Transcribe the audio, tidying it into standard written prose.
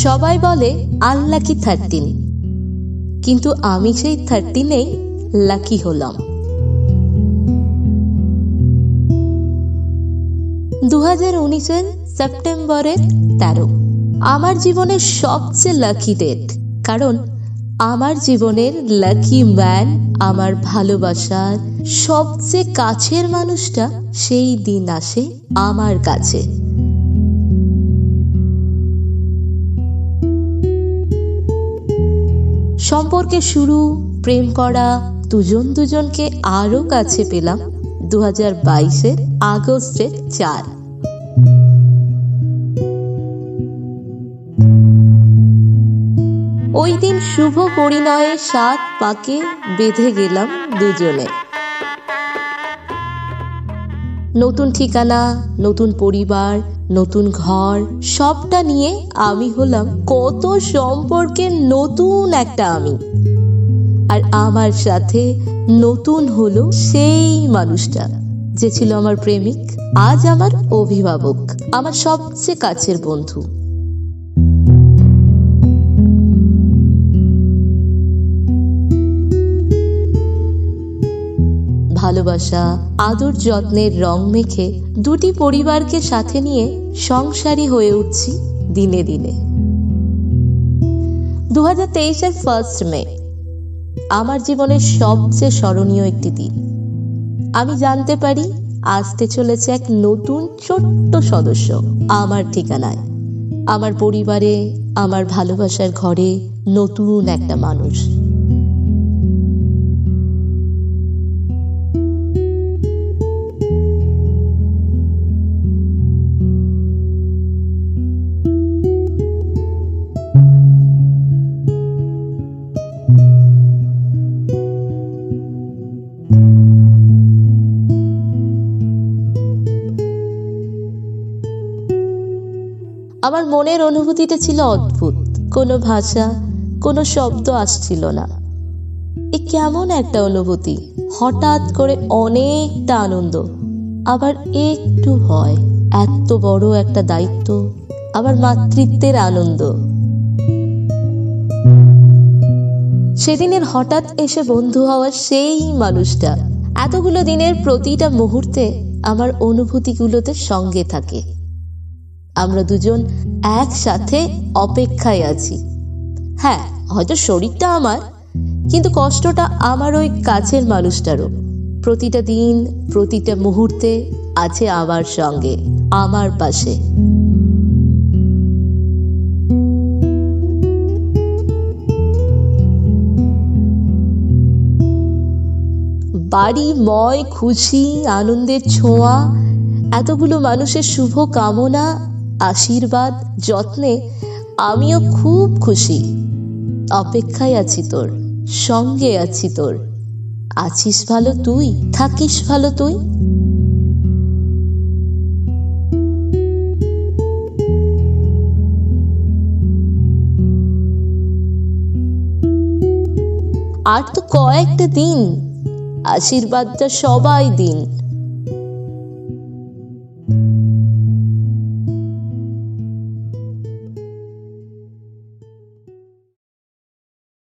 সবাই বলে আনলাকি 13, কিন্তু আমি সেই 13-এই লাকি হলাম। 2019-এর সেপ্টেম্বরের 13 আমার জীবনের সবচেয়ে লাকি ডেট, কারণ আমার জীবনের লাকি ম্যান, আমার ভালোবাসার সবচেয়ে কাছের মানুষটা সেই দিন আসে আমার কাছে। সম্পর্কে শুরু, প্রেম করা, দুজন দুজনকে আরো কাছে পেলাম 2022-এর আগস্টের 4। ওই দিন শুভ পরিণয়ে 7 পাকে বেঁধে গেলাম দুজনে। নতুন ঠিকানা, নতুন পরিবার, নতুন ঘর, সবটা নিয়ে আমি হলাম কত সম্পর্কের নতুন একটা আমি। আর আমার সাথে নতুন হলো সেই মানুষটা যে ছিল আমার প্রেমিক, আজ আমার অভিভাবক, আমার সবচেয়ে কাছের বন্ধু। ভালোবাসা, আদর যত্নের রং মেখে দুটি পরিবারকে সাথে নিয়ে সংসারী হয়ে উঠছি দিনে দিনে। 2023-এর 1 মে আমার জীবনের সবচেয়ে স্মরণীয় একটি দিন। আমি জানতে পারি আসতে চলেছে এক নতুন ছোট্ট সদস্য আমার ঠিকানায়, আমার পরিবারে, আমার ভালোবাসার ঘরে নতুন একটা মানুষ। আমার মনের অনুভূতিটা ছিল অদ্ভুত, কোনো ভাষা, কোনো শব্দ আসছিল না। এ কেমন একটা অনুভূতি, হঠাৎ করে অনেকটা আনন্দ, আবার একটু ভয়। এত বড় একটা দায়িত্ব, আবার মাতৃত্বের আনন্দ। সেদিনের হঠাৎ এসে বন্ধু হওয়ার সেই মানুষটা এতগুলো দিনের প্রতিটা মুহূর্তে আমার অনুভূতিগুলোতে সঙ্গে থাকে। আমরা দুজন একসাথে অপেক্ষায় আছি। হ্যাঁ, হয়তো শরীরটা আমার, কিন্তু কষ্টটা আমার ওই কাছের মানুষটারও। প্রতিটা দিন, প্রতিটা মুহূর্তে আছে আমার সঙ্গে, আমার পাশে। বাড়িময় খুশি, আনন্দের ছোঁয়া, এতগুলো মানুষের শুভ কামনা, আশীর্বাদ, যত্নে আমিও খুব খুশি। অপেক্ষায় আছি তোর, সঙ্গে আছি তোর। আছিস ভালো তুই, থাকিস ভালো তুই। আর তো কয়েকটা দিন, আশীর্বাদটা সবাই দিন।